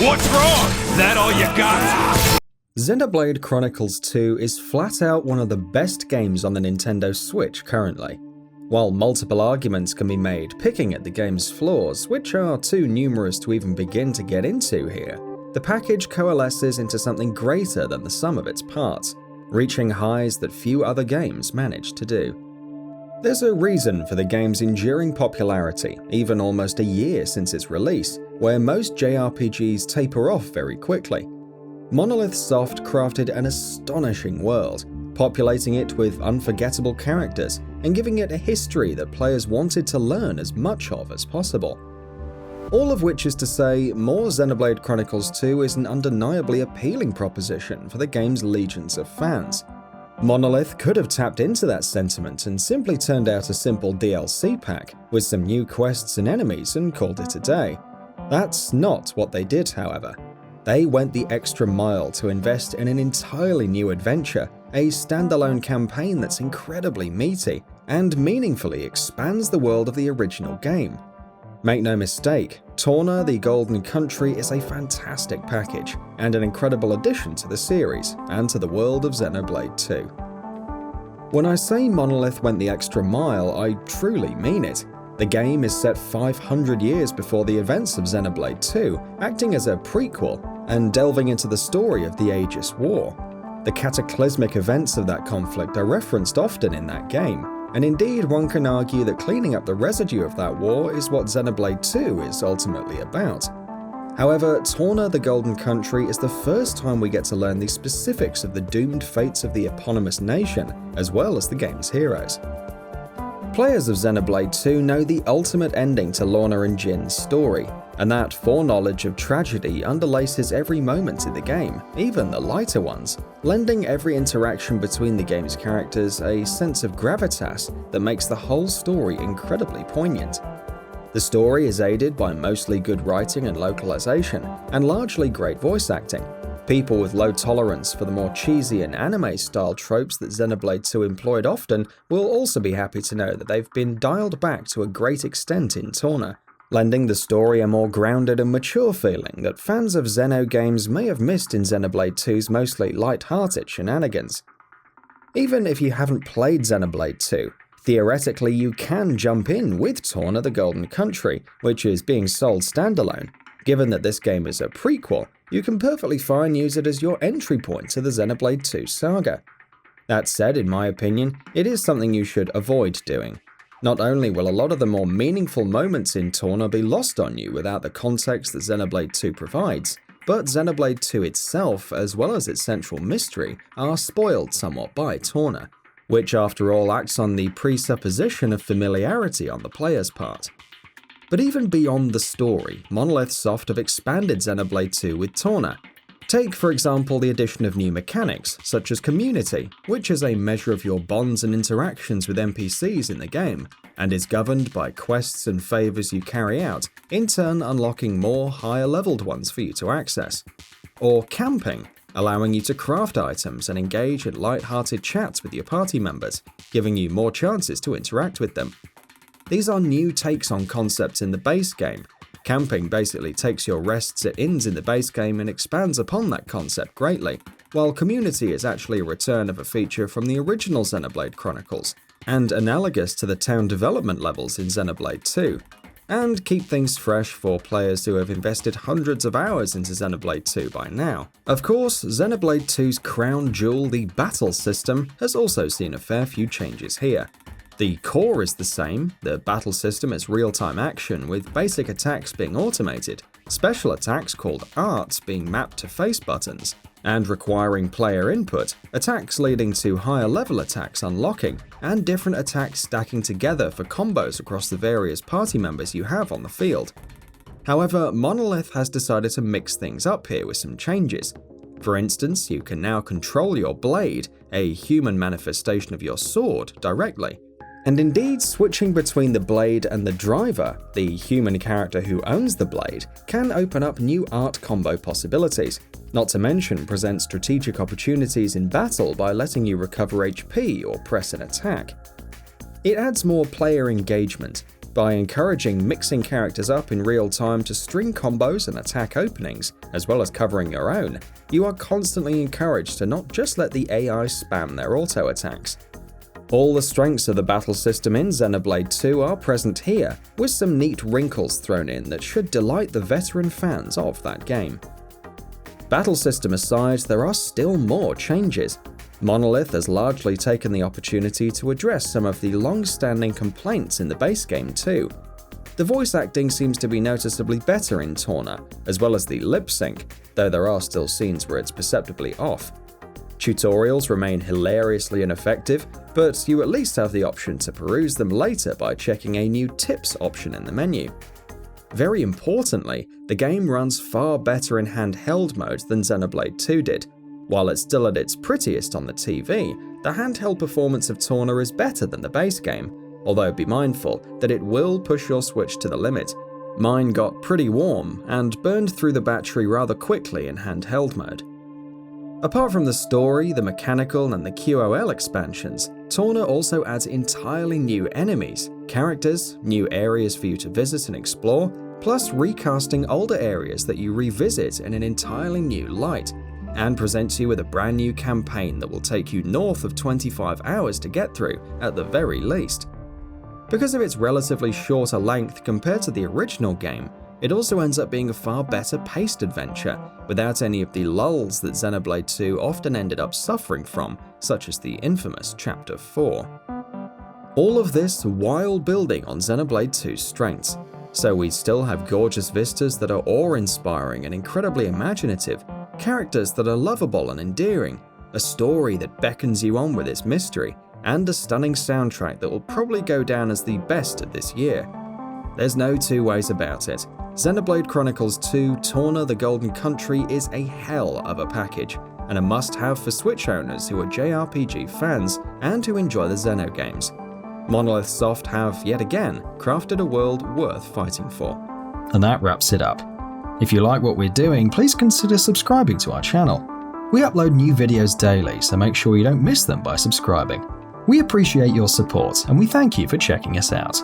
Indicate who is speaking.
Speaker 1: What's wrong? That all you got?
Speaker 2: Xenoblade Chronicles 2 is flat out one of the best games on the Nintendo Switch currently. While multiple arguments can be made picking at the game's flaws, which are too numerous to even begin to get into here, the package coalesces into something greater than the sum of its parts, reaching highs that few other games manage to do. There's a reason for the game's enduring popularity, even almost a year since its release, where most JRPGs taper off very quickly. Monolith Soft crafted an astonishing world, populating it with unforgettable characters and giving it a history that players wanted to learn as much of as possible. All of which is to say, more Xenoblade Chronicles 2 is an undeniably appealing proposition for the game's legions of fans. Monolith could have tapped into that sentiment and simply turned out a simple DLC pack with some new quests and enemies and called it a day. That's not what they did, however. They went the extra mile to invest in an entirely new adventure, a standalone campaign that's incredibly meaty and meaningfully expands the world of the original game. Make no mistake, Torna, the Golden Country is a fantastic package and an incredible addition to the series and to the world of Xenoblade 2. When I say Monolith went the extra mile, I truly mean it. The game is set 500 years before the events of Xenoblade 2, acting as a prequel and delving into the story of the Aegis War. The cataclysmic events of that conflict are referenced often in that game, and indeed one can argue that cleaning up the residue of that war is what Xenoblade 2 is ultimately about. However, Torna, the Golden Country is the first time we get to learn the specifics of the doomed fates of the eponymous nation, as well as the game's heroes. Players of Xenoblade 2 know the ultimate ending to Lorna and Jin's story, and that foreknowledge of tragedy underlaces every moment in the game, even the lighter ones, lending every interaction between the game's characters a sense of gravitas that makes the whole story incredibly poignant. The story is aided by mostly good writing and localization, and largely great voice acting. People with low tolerance for the more cheesy and anime-style tropes that Xenoblade 2 employed often will also be happy to know that they've been dialed back to a great extent in Torna, lending the story a more grounded and mature feeling that fans of Xeno games may have missed in Xenoblade 2's mostly light-hearted shenanigans. Even if you haven't played Xenoblade 2, theoretically you can jump in with Torna the Golden Country, which is being sold standalone. Given that this game is a prequel, you can perfectly fine use it as your entry point to the Xenoblade 2 saga. That said, in my opinion, it is something you should avoid doing. Not only will a lot of the more meaningful moments in Torna be lost on you without the context that Xenoblade 2 provides, but Xenoblade 2 itself, as well as its central mystery, are spoiled somewhat by Torna, which after all acts on the presupposition of familiarity on the player's part. But even beyond the story, Monolith Soft have expanded Xenoblade 2 with Torna. Take, for example, the addition of new mechanics, such as community, which is a measure of your bonds and interactions with NPCs in the game, and is governed by quests and favors you carry out, in turn unlocking more higher-leveled ones for you to access. Or camping, allowing you to craft items and engage in light-hearted chats with your party members, giving you more chances to interact with them. These are new takes on concepts in the base game. Camping basically takes your rests at inns in the base game and expands upon that concept greatly, while community is actually a return of a feature from the original Xenoblade Chronicles, and analogous to the town development levels in Xenoblade 2, and keep things fresh for players who have invested hundreds of hours into Xenoblade 2 by now. Of course, Xenoblade 2's crown jewel, the battle system, has also seen a fair few changes here. The core is the same, the battle system is real-time action with basic attacks being automated, special attacks called arts being mapped to face buttons, and requiring player input, attacks leading to higher level attacks unlocking, and different attacks stacking together for combos across the various party members you have on the field. However, Monolith has decided to mix things up here with some changes. For instance, you can now control your blade, a human manifestation of your sword, directly. And indeed, switching between the blade and the driver, the human character who owns the blade, can open up new art combo possibilities, not to mention present strategic opportunities in battle by letting you recover HP or press an attack. It adds more player engagement, By encouraging mixing characters up in real time to string combos and attack openings, as well as covering your own, you are constantly encouraged to not just let the AI spam their auto attacks. All the strengths of the battle system in Xenoblade 2 are present here, with some neat wrinkles thrown in that should delight the veteran fans of that game. Battle system aside, there are still more changes. Monolith has largely taken the opportunity to address some of the long-standing complaints in the base game too. The voice acting seems to be noticeably better in Torna, as well as the lip sync, though there are still scenes where it's perceptibly off. Tutorials remain hilariously ineffective, but you at least have the option to peruse them later by checking a new tips option in the menu. Very importantly, the game runs far better in handheld mode than Xenoblade 2 did. While it's still at its prettiest on the TV, the handheld performance of Torna is better than the base game, although be mindful that it will push your Switch to the limit. Mine got pretty warm and burned through the battery rather quickly in handheld mode. Apart from the story, the mechanical and the QOL expansions, Torna also adds entirely new enemies, characters, new areas for you to visit and explore, plus recasting older areas that you revisit in an entirely new light, and presents you with a brand new campaign that will take you north of 25 hours to get through, at the very least. Because of its relatively shorter length compared to the original game, it also ends up being a far better paced adventure, without any of the lulls that Xenoblade 2 often ended up suffering from, such as the infamous Chapter 4. All of this while building on Xenoblade 2's strengths, so we still have gorgeous vistas that are awe-inspiring and incredibly imaginative, characters that are lovable and endearing, a story that beckons you on with its mystery, and a stunning soundtrack that will probably go down as the best of this year. There's no two ways about it. Xenoblade Chronicles 2 Torna the Golden Country is a hell of a package, and a must-have for Switch owners who are JRPG fans and who enjoy the Xeno games. Monolith Soft have, yet again, crafted a world worth fighting for. And that wraps it up. If you like what we're doing, please consider subscribing to our channel. We upload new videos daily, so make sure you don't miss them by subscribing. We appreciate your support, and we thank you for checking us out.